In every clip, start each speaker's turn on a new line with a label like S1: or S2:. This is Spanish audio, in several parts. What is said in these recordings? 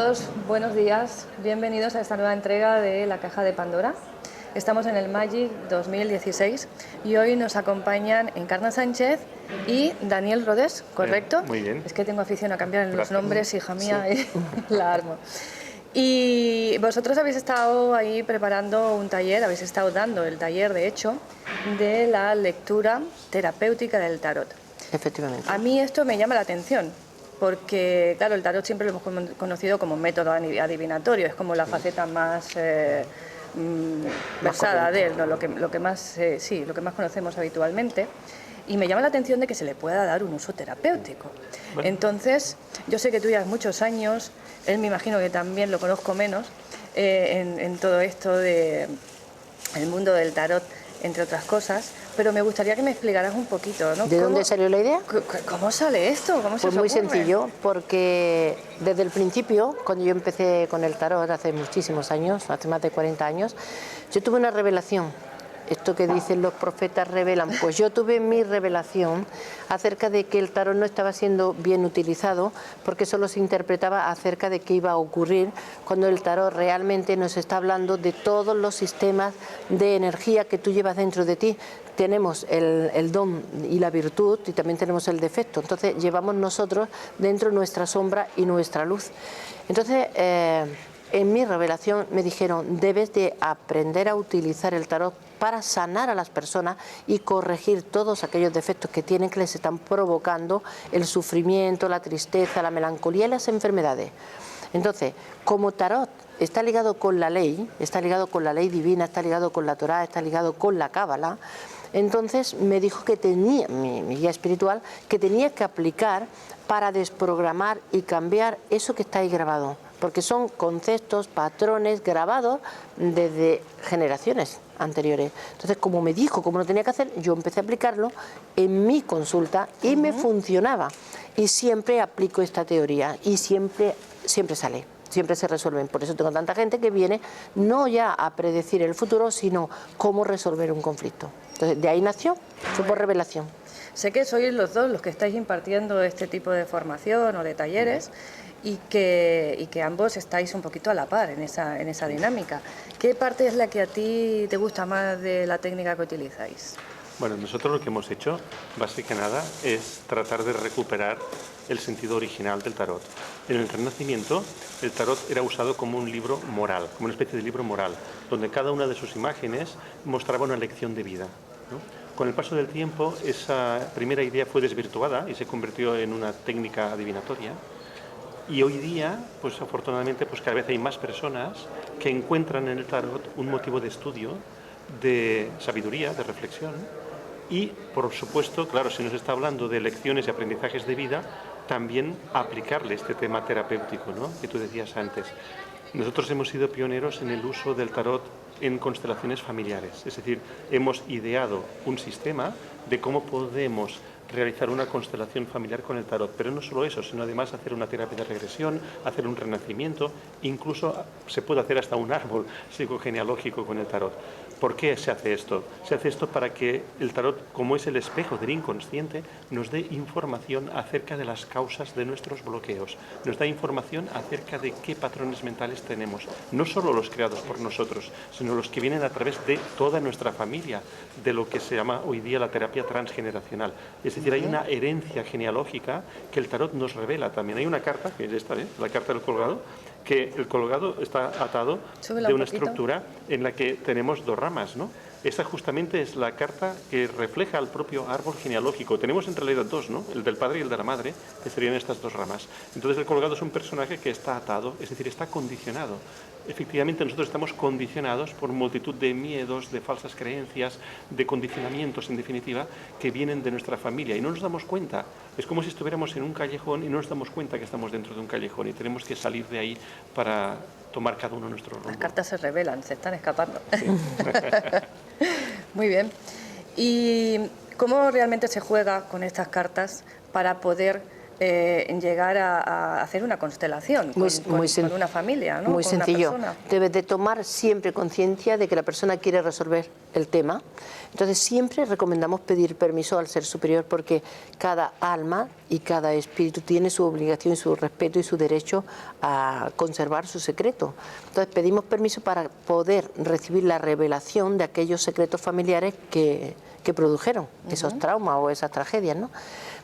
S1: todos, buenos días, bienvenidos a esta nueva entrega de La Caja de Pandora. Estamos en el Magic 2016 y hoy nos acompañan Encarna Sánchez y Daniel Rodés, ¿correcto?
S2: Muy bien.
S1: Es que tengo afición a cambiar los nombres, hija mía,
S2: Sí.
S1: y la armo. Y vosotros habéis estado ahí preparando un taller, habéis estado dando el taller, de hecho, de la lectura terapéutica del tarot.
S3: Efectivamente.
S1: A mí esto me llama la atención, porque, claro, el tarot siempre lo hemos conocido como método adivinatorio, es como la faceta más versada de él, ¿no? lo que más conocemos habitualmente. Y me llama la atención de que se le pueda dar un uso terapéutico. Bueno. Entonces, yo sé que tú llevas muchos años, él me imagino que también lo conozco menos, en todo esto del mundo del tarot, entre otras cosas, pero me gustaría que me explicaras un poquito, ¿no?
S3: ¿De dónde salió la idea?
S1: ¿Cómo sale esto? ¿Cómo se os
S3: Pues muy
S1: ocurre?
S3: sencillo, porque desde el principio, cuando yo empecé con el tarot hace muchísimos años, hace más de 40 años, yo tuve una revelación. Esto que dicen los profetas revelan, pues yo tuve mi revelación acerca de que el tarot no estaba siendo bien utilizado porque solo se interpretaba acerca de qué iba a ocurrir, cuando el tarot realmente nos está hablando de todos los sistemas de energía que tú llevas dentro de ti. Tenemos el don y la virtud y también tenemos el defecto, entonces llevamos nosotros dentro nuestra sombra y nuestra luz. Entonces, en mi revelación me dijeron, debes de aprender a utilizar el tarot para sanar a las personas y corregir todos aquellos defectos que tienen, que les están provocando el sufrimiento, la tristeza, la melancolía y las enfermedades. Entonces, como tarot está ligado con la ley, está ligado con la ley divina, está ligado con la Torá, está ligado con la Cábala, entonces me dijo que tenía, mi guía espiritual, que tenía que aplicar para desprogramar y cambiar eso que está ahí grabado, porque son conceptos, patrones grabados desde generaciones anteriores. Entonces, como me dijo cómo lo tenía que hacer, yo empecé a aplicarlo en mi consulta y me funcionaba. Y siempre aplico esta teoría y siempre sale. Siempre se resuelven. Por eso tengo tanta gente que viene no ya a predecir el futuro, sino cómo resolver un conflicto. Entonces, de ahí nació, fue por revelación.
S1: Sé que sois los dos los que estáis impartiendo este tipo de formación o de talleres y que ambos estáis un poquito a la par en esa dinámica. ¿Qué parte es la que a ti te gusta más de la técnica que utilizáis?
S2: Bueno, nosotros lo que hemos hecho, básicamente nada, es tratar de recuperar el sentido original del tarot. En el Renacimiento, el tarot era usado como un libro moral, como una especie de libro moral, donde cada una de sus imágenes mostraba una lección de vida, ¿no? Con el paso del tiempo, esa primera idea fue desvirtuada y se convirtió en una técnica adivinatoria. Y hoy día, pues afortunadamente, pues cada vez hay más personas que encuentran en el tarot un motivo de estudio, de sabiduría, de reflexión. Y, por supuesto, claro, si nos está hablando de lecciones y aprendizajes de vida, también aplicarle este tema terapéutico, ¿no?, que tú decías antes. Nosotros hemos sido pioneros en el uso del tarot en constelaciones familiares, es decir, hemos ideado un sistema de cómo podemos realizar una constelación familiar con el tarot, pero no solo eso, sino además hacer una terapia de regresión, hacer un renacimiento, incluso se puede hacer hasta un árbol psicogenealógico con el tarot. ¿Por qué se hace esto? Se hace esto para que el tarot, como es el espejo del inconsciente, nos dé información acerca de las causas de nuestros bloqueos, nos da información acerca de qué patrones mentales tenemos, no solo los creados por nosotros, sino los que vienen a través de toda nuestra familia, de lo que se llama hoy día la terapia transgeneracional. Es decir, hay una herencia genealógica que el tarot nos revela también. Hay una carta, que es esta, la carta del colgado, que el colgado está atado de una estructura en la que tenemos dos ramas, ¿no? Esa justamente es la carta que refleja el propio árbol genealógico. Tenemos en realidad dos, ¿no?, el del padre y el de la madre, que serían estas dos ramas. Entonces el colgado es un personaje que está atado, es decir, está condicionado. Efectivamente, nosotros estamos condicionados por multitud de miedos, de falsas creencias, de condicionamientos, en definitiva, que vienen de nuestra familia y no nos damos cuenta. Es como si estuviéramos en un callejón y no nos damos cuenta que estamos dentro de un callejón y tenemos que salir de ahí para tomar cada uno nuestro rumbo.
S1: Las cartas se revelan, se están escapando.
S2: Sí.
S1: Muy bien. ¿Y cómo realmente se juega con estas cartas para poder llegar a hacer una constelación con una familia, ¿no?
S3: Muy
S1: con una
S3: sencillo.
S1: persona.
S3: Debes de tomar siempre conciencia de que la persona quiere resolver el tema. Entonces siempre recomendamos pedir permiso al ser superior, porque cada alma y cada espíritu tiene su obligación, su respeto y su derecho a conservar su secreto. Entonces pedimos permiso para poder recibir la revelación de aquellos secretos familiares que produjeron esos traumas o esas tragedias, ¿no?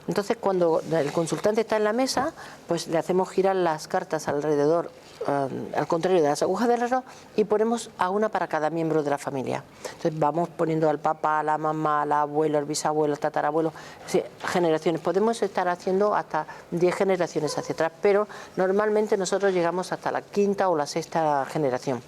S3: Entonces, cuando el consultante está en la mesa, pues le hacemos girar las cartas alrededor, al contrario de las agujas del reloj, y ponemos a una para cada miembro de la familia. Entonces vamos poniendo al papá, a la mamá, al abuelo, al bisabuelo, al tatarabuelo, sí, generaciones. Podemos estar haciendo hasta 10 generaciones hacia atrás, pero normalmente nosotros llegamos hasta la 5ª o la 6ª generación.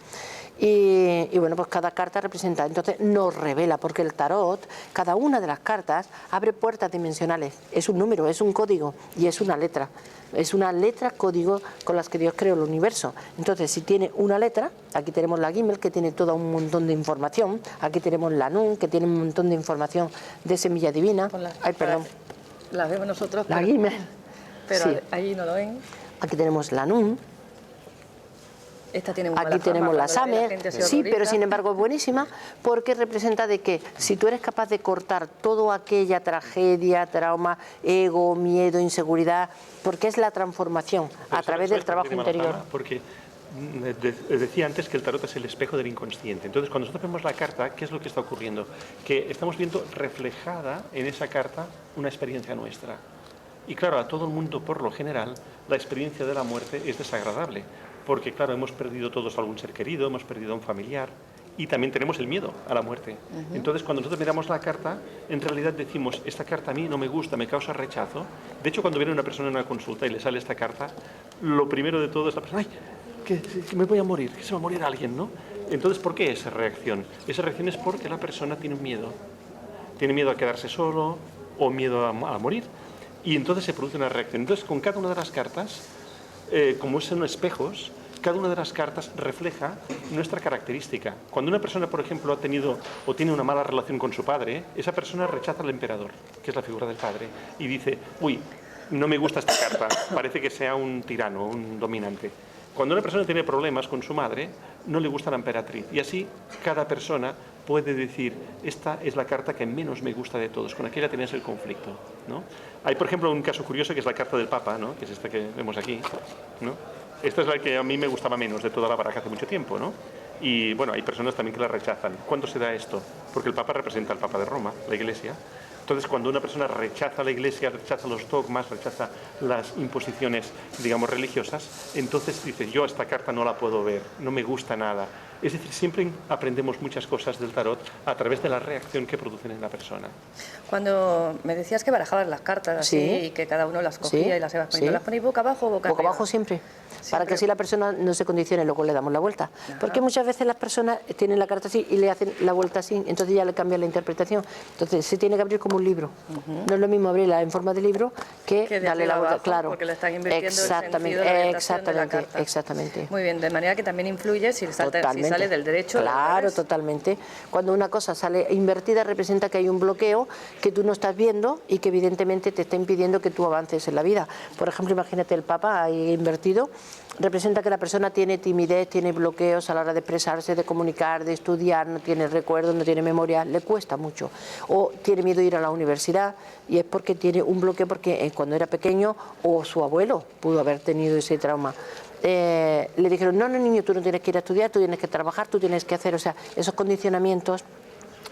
S3: Y bueno, pues cada carta representa, entonces nos revela, porque el tarot, cada una de las cartas abre puertas dimensionales, es un número, es un código y es una letra. Es una letra código con las que Dios creó el universo. Entonces, si tiene una letra, aquí tenemos la Gimel, que tiene todo un montón de información, aquí tenemos la Nun, que tiene un montón de información de semilla divina. Ay, perdón.
S1: La vemos nosotros.
S3: La Gimel.
S1: Pero
S3: sí.
S1: allí no lo ven.
S3: Aquí tenemos la Nun.
S1: Esta tiene muy
S3: Aquí
S1: mala
S3: tenemos
S1: fama,
S3: la Samer, sí, pero sin embargo es buenísima, porque representa de que si tú eres capaz de cortar toda aquella tragedia, trauma, ego, miedo, inseguridad, porque es la transformación a través del trabajo interior.
S2: Porque decía antes que el tarot es el espejo del inconsciente. Entonces, cuando nosotros vemos la carta, ¿qué es lo que está ocurriendo? Que estamos viendo reflejada en esa carta una experiencia nuestra. Y claro, a todo el mundo, por lo general, la experiencia de la muerte es desagradable. Porque, claro, hemos perdido todos a algún ser querido, hemos perdido a un familiar y también tenemos el miedo a la muerte. Entonces, cuando nosotros miramos la carta, en realidad decimos, esta carta a mí no me gusta, me causa rechazo. De hecho, cuando viene una persona en una consulta y le sale esta carta, lo primero de todo es la persona, ¡ay, que me voy a morir, que se va a morir alguien!, ¿no? Entonces, ¿por qué esa reacción? Esa reacción es porque la persona tiene un miedo. Tiene miedo a quedarse solo o miedo a morir. Y entonces se produce una reacción. Entonces, con cada una de las cartas, como son espejos, cada una de las cartas refleja nuestra característica. Cuando una persona, por ejemplo, ha tenido o tiene una mala relación con su padre, esa persona rechaza al emperador, que es la figura del padre, y dice, uy, no me gusta esta carta, parece que sea un tirano, un dominante. Cuando una persona tiene problemas con su madre, no le gusta la emperatriz. Y así cada persona puede decir, esta es la carta que menos me gusta de todos, con aquella tenías el conflicto, ¿no? Hay, por ejemplo, un caso curioso que es la carta del Papa, ¿no? Que es esta que vemos aquí, ¿no? Esta es la que a mí me gustaba menos de toda la baraja hace mucho tiempo, ¿no? Y bueno, hay personas también que la rechazan. ¿Cuándo se da esto? Porque el Papa representa al Papa de Roma, la Iglesia. Entonces, cuando una persona rechaza la Iglesia, rechaza los dogmas, rechaza las imposiciones, digamos, religiosas, entonces dice, yo esta carta no la puedo ver, no me gusta nada. Es decir, siempre aprendemos muchas cosas del tarot a través de la reacción que producen en la persona.
S1: Cuando me decías que barajabas las cartas así y que cada uno las cogía y las ibas poniendo, ¿las ponéis boca abajo o boca arriba?
S3: Boca abajo siempre. Para que así la persona no se condicione, luego le damos la vuelta. Porque muchas veces las personas tienen la carta así y le hacen la vuelta así, entonces ya le cambia la interpretación. Entonces se tiene que abrir como un libro. No es lo mismo abrirla en forma de libro que darle la vuelta, claro.
S1: Porque le están invirtiendo el sentido de la orientación de la carta.
S3: Exactamente.
S1: Muy bien, de manera que también influye si sale del derecho.
S3: Claro, totalmente. Cuando una cosa sale invertida representa que hay un bloqueo que tú no estás viendo y que evidentemente te está impidiendo que tú avances en la vida. Por ejemplo, imagínate el Papa ahí invertido, representa que la persona tiene timidez, tiene bloqueos a la hora de expresarse, de comunicar, de estudiar, no tiene recuerdos, no tiene memoria, le cuesta mucho. O tiene miedo de ir a la universidad y es porque tiene un bloqueo porque cuando era pequeño o su abuelo pudo haber tenido ese trauma. Le dijeron, no, niño, tú no tienes que ir a estudiar, tú tienes que trabajar, tú tienes que hacer, o sea, esos condicionamientos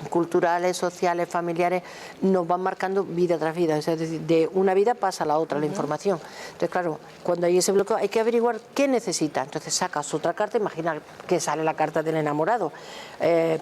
S3: culturales, sociales, familiares, nos van marcando vida tras vida, o sea, es decir, de una vida pasa a la otra la información. Entonces, claro, cuando hay ese bloqueo hay que averiguar qué necesita. Entonces sacas otra carta, imagina que sale la carta del enamorado,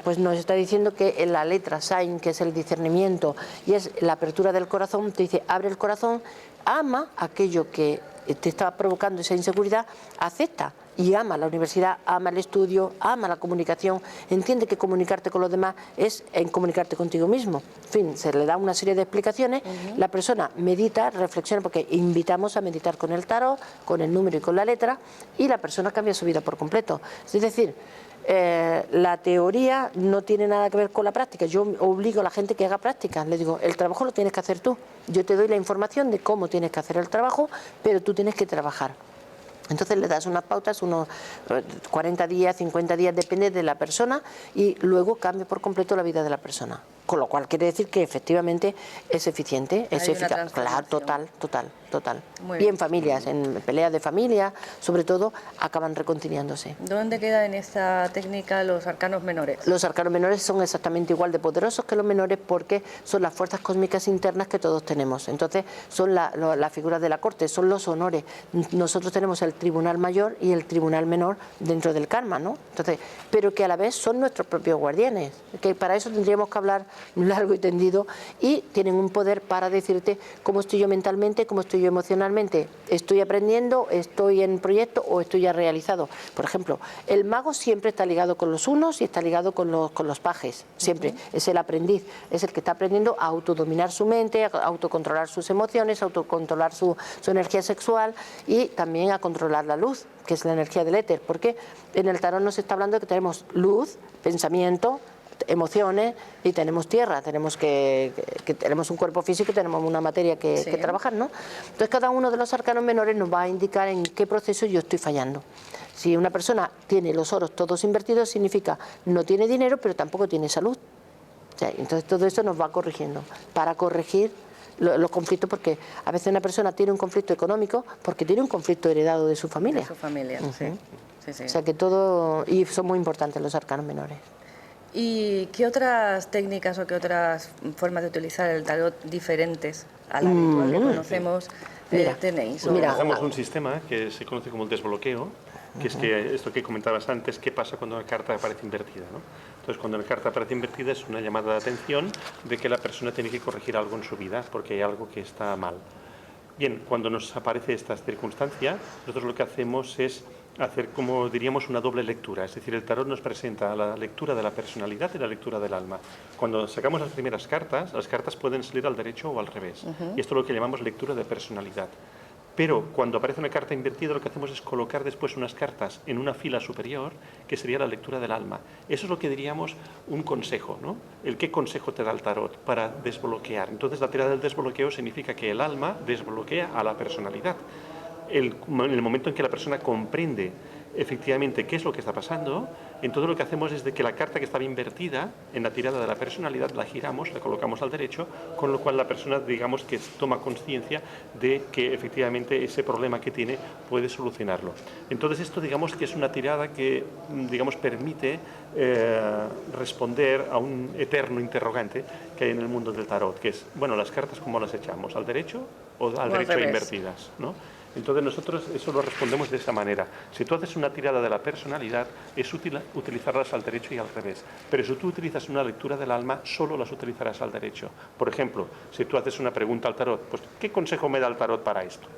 S3: pues nos está diciendo que en la letra Sign, que es el discernimiento y es la apertura del corazón, te dice, abre el corazón, ama aquello que te está provocando esa inseguridad, acepta y ama la universidad, ama el estudio, ama la comunicación, entiende que comunicarte con los demás es en comunicarte contigo mismo. En fin, se le da una serie de explicaciones, la persona medita, reflexiona, porque invitamos a meditar con el tarot, con el número y con la letra, y la persona cambia su vida por completo. Es decir, la teoría no tiene nada que ver con la práctica. Yo obligo a la gente que haga práctica. Le digo, el trabajo lo tienes que hacer tú. Yo te doy la información de cómo tienes que hacer el trabajo, pero tú tienes que trabajar. Entonces le das unas pautas, unos 40 días, 50 días, depende de la persona, y luego cambia por completo la vida de la persona. Con lo cual quiere decir que efectivamente es eficiente, es eficaz. Claro, total.
S1: Muy
S3: Y
S1: bien.
S3: en familias, en peleas de familia, sobre todo, acaban reconciliándose.
S1: ¿Dónde quedan en esta técnica los arcanos menores?
S3: Los arcanos menores son exactamente igual de poderosos que los menores, porque son las fuerzas cósmicas internas que todos tenemos. Entonces son las figuras de la corte, son los honores. Nosotros tenemos el tribunal mayor y el tribunal menor dentro del karma, ¿no? Entonces, pero que a la vez son nuestros propios guardianes, que para eso tendríamos que hablar largo y tendido, y tienen un poder para decirte cómo estoy yo mentalmente, cómo estoy yo emocionalmente, estoy aprendiendo, estoy en proyecto o estoy ya realizado. Por ejemplo, el mago siempre está ligado con los unos y está ligado con los pajes, siempre. Es el aprendiz, es el que está aprendiendo a autodominar su mente, a autocontrolar sus emociones, a autocontrolar su energía sexual, y también a controlar la luz, que es la energía del éter, porque en el tarot nos está hablando de que tenemos luz, pensamiento, emociones, y tenemos tierra, tenemos que tenemos un cuerpo físico y tenemos una materia que trabajar, ¿no? Entonces cada uno de los arcanos menores nos va a indicar en qué proceso yo estoy fallando. Si una persona tiene los oros todos invertidos, significa no tiene dinero, pero tampoco tiene salud. O sea, entonces todo esto nos va corrigiendo, para corregir los conflictos, porque a veces una persona tiene un conflicto económico porque tiene un conflicto heredado de su familia.
S1: De su familia, sí.
S3: O sea que todo, y son muy importantes los arcanos menores.
S1: ¿Y qué otras técnicas o qué otras formas de utilizar el tarot diferentes a la habitual que conocemos tenéis?
S2: Utilizamos un sistema que se conoce como el desbloqueo, que es que esto que comentabas antes, qué pasa cuando una carta aparece invertida, ¿no? Entonces, cuando una carta aparece invertida es una llamada de atención de que la persona tiene que corregir algo en su vida porque hay algo que está mal. Bien, cuando nos aparece esta circunstancia, nosotros lo que hacemos es hacer, como diríamos, una doble lectura. Es decir, el tarot nos presenta la lectura de la personalidad y la lectura del alma. Cuando sacamos las primeras cartas, las cartas pueden salir al derecho o al revés. Y esto es lo que llamamos lectura de personalidad. Pero cuando aparece una carta invertida, lo que hacemos es colocar después unas cartas en una fila superior, que sería la lectura del alma. Eso es lo que diríamos un consejo, ¿no? El qué consejo te da el tarot para desbloquear. Entonces, la tirada del desbloqueo significa que el alma desbloquea a la personalidad. En el momento en que la persona comprende efectivamente qué es lo que está pasando, entonces lo que hacemos es de que la carta que estaba invertida en la tirada de la personalidad la giramos, la colocamos al derecho, con lo cual la persona, digamos, que toma conciencia de que efectivamente ese problema que tiene puede solucionarlo. Entonces esto, digamos, que es una tirada que, digamos, permite responder a un eterno interrogante que hay en el mundo del tarot, que es, bueno, las cartas ¿cómo las echamos? ¿Al derecho o al derecho invertidas, ¿no? Entonces nosotros eso lo respondemos de esa manera. Si tú haces una tirada de la personalidad, es útil utilizarlas al derecho y al revés. Pero si tú utilizas una lectura del alma, solo las utilizarás al derecho. Por ejemplo, si tú haces una pregunta al tarot, pues ¿qué consejo me da el tarot para esto?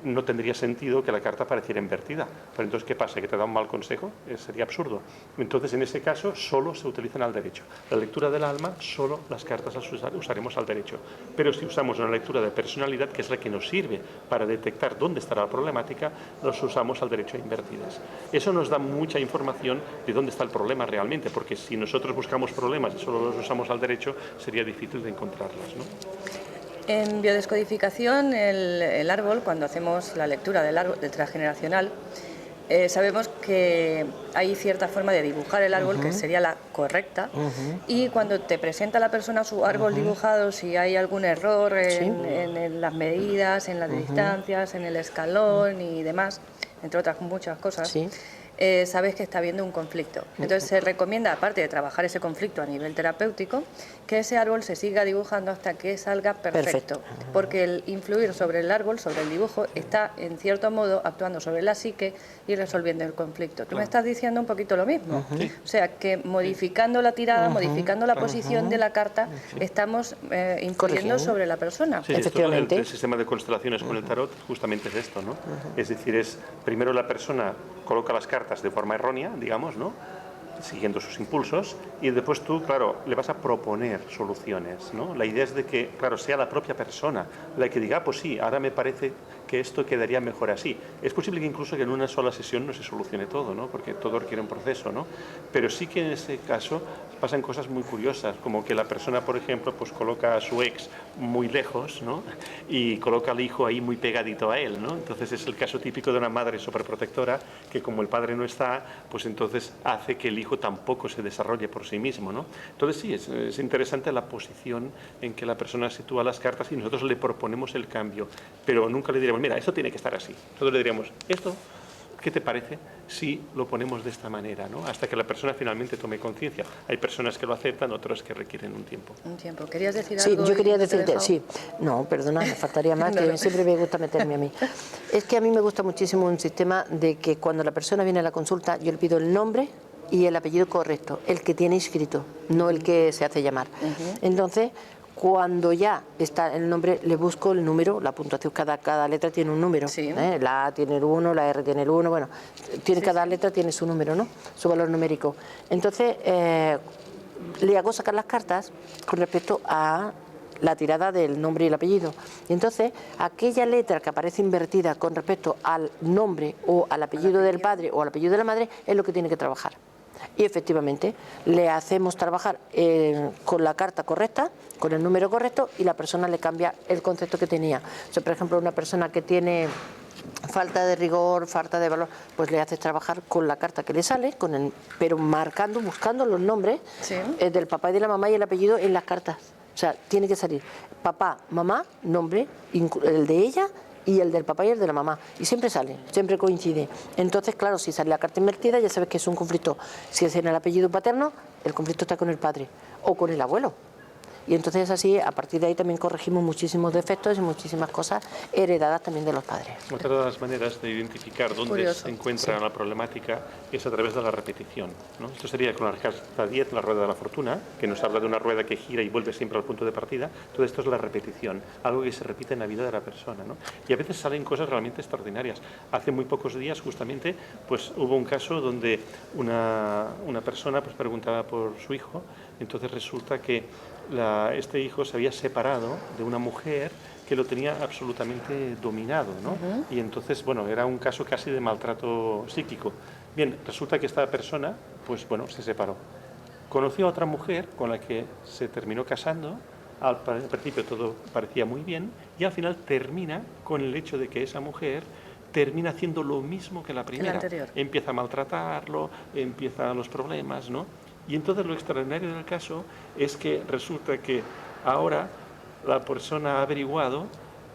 S2: No tendría sentido que la carta pareciera invertida. Pero entonces, ¿qué pasa? ¿Que te da un mal consejo? Sería absurdo. Entonces, en ese caso, solo se utilizan al derecho. La lectura del alma, solo las cartas las usaremos al derecho. Pero si usamos una lectura de personalidad, que es la que nos sirve para detectar dónde estará la problemática, los usamos al derecho invertidas. Eso nos da mucha información de dónde está el problema realmente, porque si nosotros buscamos problemas y solo los usamos al derecho, sería difícil de encontrarlos, ¿no?
S1: En biodescodificación, el árbol, cuando hacemos la lectura del árbol del transgeneracional, sabemos que hay cierta forma de dibujar el árbol que sería la correcta, y cuando te presenta la persona su árbol dibujado, si hay algún error en las medidas, en las distancias, en el escalón y demás, entre otras muchas cosas, sabes que está habiendo un conflicto. Entonces se recomienda, aparte de trabajar ese conflicto a nivel terapéutico, que ese árbol se siga dibujando hasta que salga perfecto. Porque el influir sobre el árbol, sobre el dibujo, está en cierto modo actuando sobre la psique y resolviendo el conflicto. Tú me estás diciendo un poquito lo mismo. O sea, que modificando la tirada, modificando la posición de la carta, estamos influyendo sobre la persona.
S2: Sí, efectivamente. El sistema de constelaciones con el tarot justamente es esto, ¿no? Es decir, es primero la persona coloca las cartas de forma errónea, digamos, ¿no?, siguiendo sus impulsos, y después tú, claro, le vas a proponer soluciones, ¿no? La idea es de que, claro, sea la propia persona la que diga, pues sí, ahora me parece que esto quedaría mejor así. Es posible que incluso que en una sola sesión no se solucione todo, ¿no?, porque todo requiere un proceso, ¿no? Pero sí que en ese caso pasan cosas muy curiosas, como que la persona, por ejemplo, pues coloca a su ex muy lejos, ¿no?, y coloca al hijo ahí muy pegadito a él, ¿no? Entonces es el caso típico de una madre superprotectora que, como el padre no está, pues entonces hace que el hijo tampoco se desarrolle por sí mismo, ¿no? Entonces sí, es interesante la posición en que la persona sitúa las cartas y nosotros le proponemos el cambio, pero nunca le diremos, mira, esto tiene que estar así. Nosotros le diríamos, esto, ¿qué te parece si lo ponemos de esta manera, ¿no?, hasta que la persona finalmente tome conciencia? Hay personas que lo aceptan, otras que requieren un tiempo.
S1: Un tiempo. ¿Querías decir
S3: Sí,
S1: algo?
S3: yo quería decirte, sí. No, perdona, me faltaría más, que siempre me gusta meterme a mí. Es que a mí me gusta muchísimo un sistema de que cuando la persona viene a la consulta, yo le pido el nombre y el apellido correcto, el que tiene inscrito, no el que se hace llamar. Entonces, cuando ya está el nombre, le busco el número, la puntuación, cada letra tiene un número. La A tiene el 1, la R tiene el 1, bueno, cada letra tiene su número, ¿no?, su valor numérico. Entonces, le hago sacar las cartas con respecto a la tirada del nombre y el apellido. Y entonces, aquella letra que aparece invertida con respecto al nombre o al apellido del padre o al apellido de la madre es lo que tiene que trabajar. Y efectivamente le hacemos trabajar con la carta correcta, con el número correcto, y la persona le cambia el concepto que tenía. O sea, por ejemplo, una persona que tiene falta de rigor, falta de valor, pues le haces trabajar con la carta que le sale, pero marcando, buscando los nombres del papá y de la mamá y el apellido en las cartas. O sea, tiene que salir papá, mamá, nombre, el de ella y el del papá y el de la mamá. Y siempre sale, siempre coincide. Entonces, claro, si sale la carta invertida, ya sabes que es un conflicto. Si es en el apellido paterno, el conflicto está con el padre o con el abuelo. Y entonces así, a partir de ahí también corregimos muchísimos defectos y muchísimas cosas heredadas también de los padres.
S2: Otra de las maneras de identificar dónde se encuentra la problemática es a través de la repetición, ¿no? Esto sería con la carta 10, la rueda de la fortuna, que nos habla de una rueda que gira y vuelve siempre al punto de partida. Todo esto es la repetición, algo que se repite en la vida de la persona, ¿no? Y a veces salen cosas realmente extraordinarias. Hace muy pocos días, justamente, pues hubo un caso donde una persona pues preguntaba por su hijo. Entonces resulta que este hijo se había separado de una mujer que lo tenía absolutamente dominado, ¿no? Y entonces, bueno, era un caso casi de maltrato psíquico. Bien, resulta que esta persona, pues bueno, se separó. Conoció a otra mujer con la que se terminó casando. Al principio todo parecía muy bien y al final termina con el hecho de que esa mujer termina haciendo lo mismo que la primera. Empieza a maltratarlo, empiezan los problemas, ¿no? Y entonces lo extraordinario del caso es que resulta que ahora la persona ha averiguado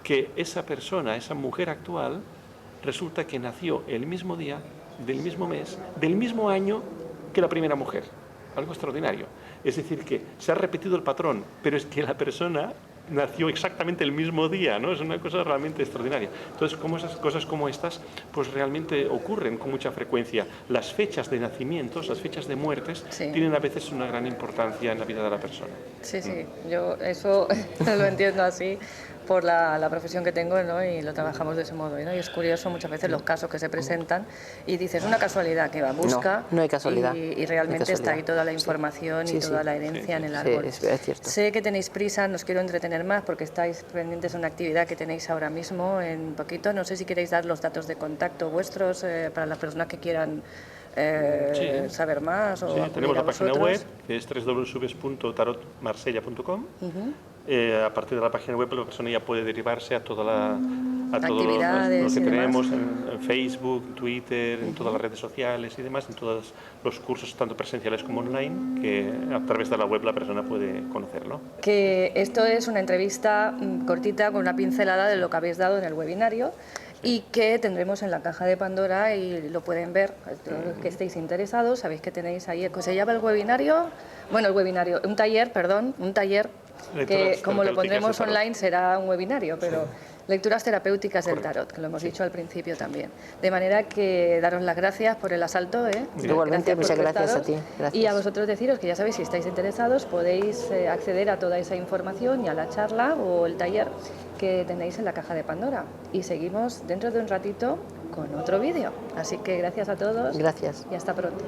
S2: que esa persona, esa mujer actual, resulta que nació el mismo día, del mismo mes, del mismo año que la primera mujer. Algo extraordinario. Es decir, que se ha repetido el patrón, pero es que la persona nació exactamente el mismo día, ¿no? Es una cosa realmente extraordinaria. Entonces, como esas cosas como estas, pues realmente ocurren con mucha frecuencia. Las fechas de nacimientos, las fechas de muertes, tienen a veces una gran importancia en la vida de la persona.
S1: Sí, yo eso lo entiendo así por la profesión que tengo, ¿no? Y lo trabajamos de ese modo, ¿no? Y es curioso muchas veces los casos que se presentan y dices, una casualidad que va, busca.
S3: No hay casualidad.
S1: Y realmente está ahí toda la información y toda la herencia en el árbol.
S3: Es cierto.
S1: Sé que tenéis prisa, no os quiero entretener más porque estáis pendientes de una actividad que tenéis ahora mismo en un poquito. No sé si queréis dar los datos de contacto vuestros para las personas que quieran saber más. O
S2: tenemos la página web, que es www.tarotmarsella.com. A partir de la página web la persona ya puede derivarse a todo lo que tenemos en Facebook, Twitter, en todas las redes sociales y demás, en todos los cursos tanto presenciales como online, que a través de la web la persona puede conocerlo.
S1: Que esto es una entrevista cortita con una pincelada de lo que habéis dado en el webinario y que tendremos en la caja de Pandora y lo pueden ver. Todos los que estéis interesados, sabéis que tenéis ahí, se llama el webinario, bueno, el webinario, un taller, que
S2: Lecturas
S1: como lo
S2: terapéuticas
S1: pondremos
S2: del tarot.
S1: online será un webinario, pero lecturas terapéuticas del tarot, que lo hemos dicho al principio también. De manera que daros las gracias por el asalto.
S3: Igualmente,
S1: Gracias por
S3: muchas gracias a
S1: prestaros.
S3: ti. Gracias.
S1: Y a vosotros deciros que ya sabéis, si estáis interesados, podéis acceder a toda esa información y a la charla o el taller que tenéis en la caja de Pandora. Y seguimos dentro de un ratito con otro vídeo. Así que gracias a todos.
S3: Gracias.
S1: Y hasta pronto.